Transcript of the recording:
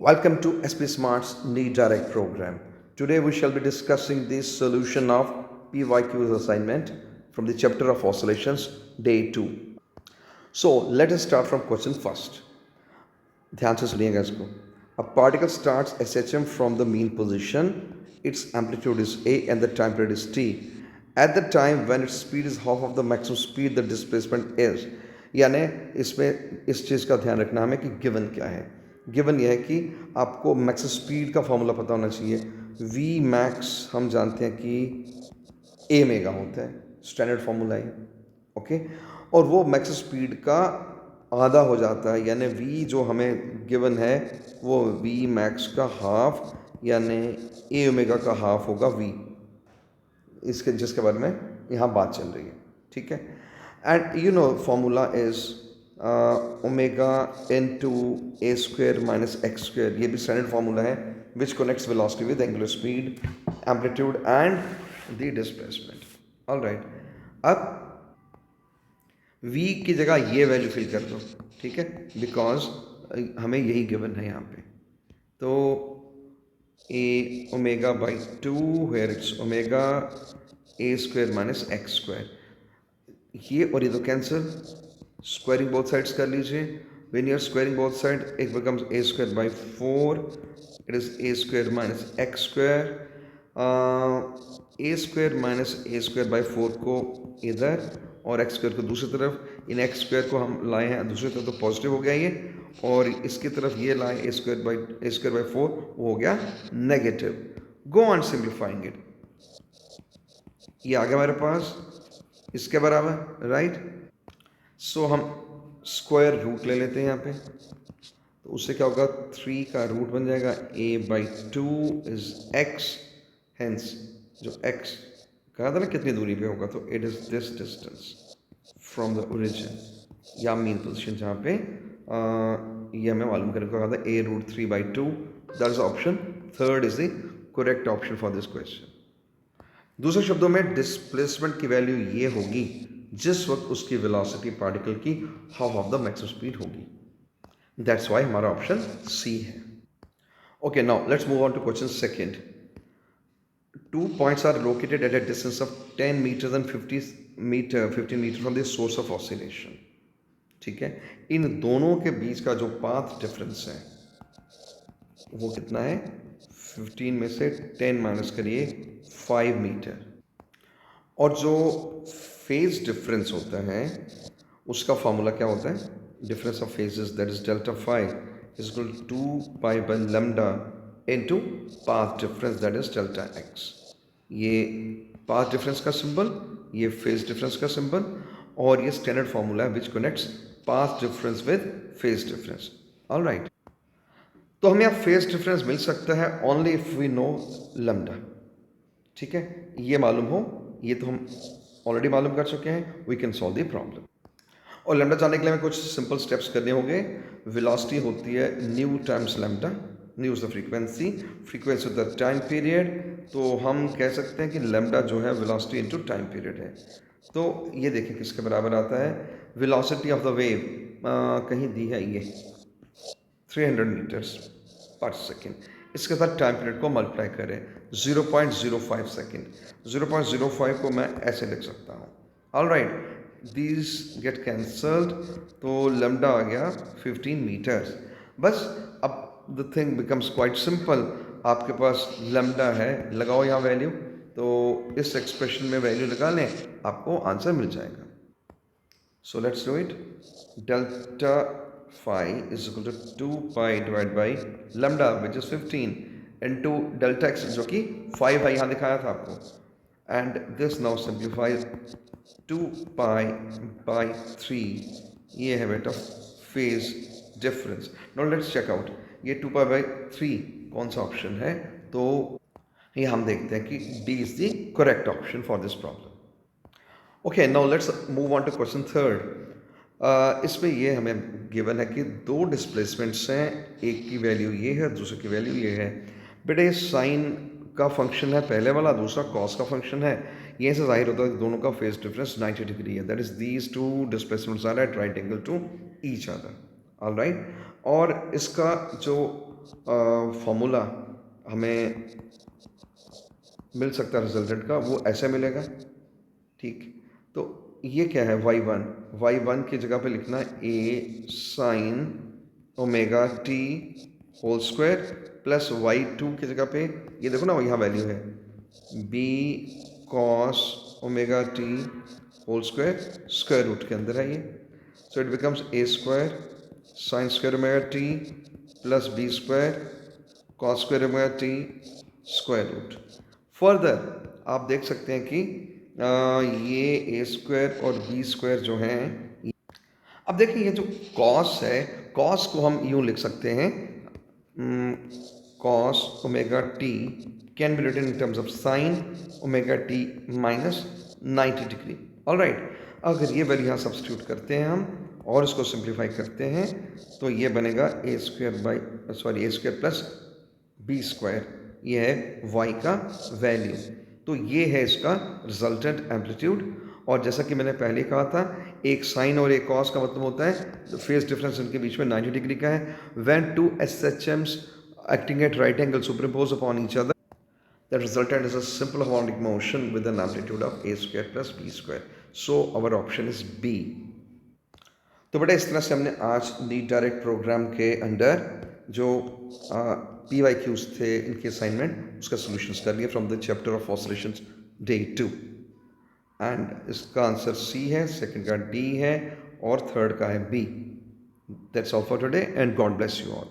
Welcome to SP Smart's Need Direct program. Today we shall be discussing the solution of PYQ's assignment from the chapter of oscillations, day 2. So let us start from question first. ध्यान से सुनिएगा इसको. A particle starts SHM from the mean position. Its amplitude is A and the time period is T. At the time when its speed is half of the maximum speed, the displacement is. यानी इसमें इस चीज़ का ध्यान रखना हमें कि given क्या है. गिवन यह है कि आपको मैक्स स्पीड का फॉर्मूला पता होना चाहिए. वी मैक्स हम जानते हैं कि ए मेगा होता है, स्टैंडर्ड फार्मूला है. ओके, और वो मैक्स स्पीड का आधा हो जाता है, यानी वी जो हमें गिवन है वो वी मैक्स का हाफ यानी ए ओमेगा का हाफ होगा वी, इसके जिसके बारे में यहाँ बात चल रही है. ठीक है, and you know formula is omega into a square minus x square. ये भी स्टैंडर्ड फार्मूला है which connects velocity with angular speed, amplitude and the displacement. Alright, अब v की जगह ये वैल्यू फिल कर दो. ठीक है, बिकॉज हमें यही गिवन है यहाँ पे. तो a omega by two where it's omega a square minus x square. ये और ये तो कैंसिल, स्क्वायरिंग बोथ साइड्स कर लीजिए. When you are squaring both side it becomes a square by 4. It is a square minus x square. A square minus a square by 4 को इधर और x square को दूसरी तरफ. इन एक्स स्क्वायर को हम लाए हैं दूसरी तरफ तो पॉजिटिव हो गया ये, और इसकी तरफ ये लाए ए स्क्वायर बाई 4, वो हो गया negative. Go on simplifying it. ये आ गया हमारे पास इसके बराबर, राइट. सो हम स्क्वायर रूट ले लेते हैं यहाँ पे. तो उससे क्या होगा, 3 का रूट बन जाएगा a by 2 is x. Hence जो x कहा था ना कितनी दूरी पे होगा, तो it is this distance from the origin या मीन पोजिशन, जहाँ पे ये हमें मालूम करके कहा था a root 3 by 2. That is option third is the correct option for this question. दूसरे शब्दों में डिस्प्लेसमेंट की वैल्यू ये होगी जिस वक्त उसकी वेलोसिटी पार्टिकल की half of the maximum speed होगी. दैट्स वाई हमारा ऑप्शन सी है. Okay, now let's move on to question second. 2 points are located at a distance of 10 meters and 15 meters from the source of oscillation. ठीक है, इन दोनों के बीच का जो path difference है वो कितना है, 15 में से 10 माइनस करिए 5 मीटर. और जो फेज डिफरेंस होता है उसका फॉर्मूला क्या होता है, difference of phases, that is delta phi is equal to 2 pi by lambda into path difference, that is delta x. ये पाथ डिफरेंस का सिंबल, ये फेज डिफरेंस का सिंबल, और ये स्टैंडर्ड फॉर्मूला है which connects path difference with phase difference. Alright, तो हमें अब फेज डिफरेंस मिल सकता है only if we know lambda. ठीक है, ये मालूम हो, ये तो हम ऑलरेडी मालूम कर चुके हैं. We can solve the problem. और लैम्डा जानने के लिए हमें कुछ सिंपल स्टेप्स करने होंगे. वेलोसिटी होती है new times lambda. New is the frequency, frequency of the time period. तो हम कह सकते हैं कि लैम्डा जो है वेलोसिटी इनटू टाइम पीरियड है. तो ये देखें किसके बराबर आता है, वेलोसिटी ऑफ द वेव कहीं दी है ये 300 मीटर्स पर सेकेंड. इसके साथ टाइम पीरियड को मल्टीप्लाई करें 0.05 सेकेंड. 0.05 को मैं ऐसे लिख सकता हूँ. ऑलराइट, दीज गेट कैंसल्ड, तो लैम्डा आ गया 15 मीटर्स. बस अब the thing becomes quite simple. आपके पास लैम्डा है, लगाओ यहाँ वैल्यू, तो इस एक्सप्रेशन में वैल्यू लगा लें, आपको आंसर मिल जाएगा. So let's do it. Delta phi is equal to 2 pi divided by lambda which is 15 into delta x जो कि 5 है, यहाँ दिखाया था आपको. and this now simplifies 2 pi by 3. ये है बेटा phase difference. now let's check out ये 2 pi by 3 कौन सा ऑप्शन है. तो ये हम देखते हैं कि D is the correct option for this problem. okay, now let's move on to question third. इसमें ये हमें गिवन है कि दो डिस्प्लेसमेंट्स हैं, एक की वैल्यू ये है, दूसरे की वैल्यू ये है. बेटा ये साइन का फंक्शन है पहले वाला, दूसरा कॉस का फंक्शन है. ये से जाहिर होता है कि दोनों का फेज डिफरेंस 90 डिग्री है. That is these two displacements are at right angle to each other. Alright, और इसका जो फॉर्मूला हमें मिल सकता है रिजल्टेंट का, वो ऐसे मिलेगा। ठीक, तो ये क्या है, y1 की जगह पे लिखना है a sine omega t whole square plus y2 की जगह पे ये देखो ना यहाँ वैल्यू है b cos omega t whole square, square root के अंदर है ये, so it becomes a square sine square omega t plus b square cos square omega t square root. Further आप देख सकते हैं कि ये ए स्क्वायर और बी स्क्वायर जो हैं, अब देखिए ये जो कॉस है, कॉस को हम यूँ लिख सकते हैं cos omega t can be written in terms of sine omega t minus 90 degree. Alright, अगर ये वैल्यू यहाँ सब्स्टिट्यूट करते हैं हम और इसको सिंप्लीफाई करते हैं तो ये बनेगा ए स्क्वायर प्लस बी स्क्वायर, ये है y का वैल्यू। तो ये है इसका रिजल्टेंट एम्पलीट्यूड। और जैसा कि मैंने पहले कहा था, एक साइन और एक कॉस का मतलब होता है फेज डिफरेंस इनके बीच में 90 डिग्री का है। When two SHMs acting at right angle superimpose upon each other, the resultant is a simple harmonic motion with an amplitude of a square plus b square. So our option is B. तो बेटा इस तरह से हमने आज NEET direct programme के under जो PYQs थे इनके असाइनमेंट उसका सॉल्यूशंस कर लिया from the chapter of oscillations day 2। And इसका आंसर C है, सेकंड का D है और थर्ड का है B। That's all for today and God bless you all.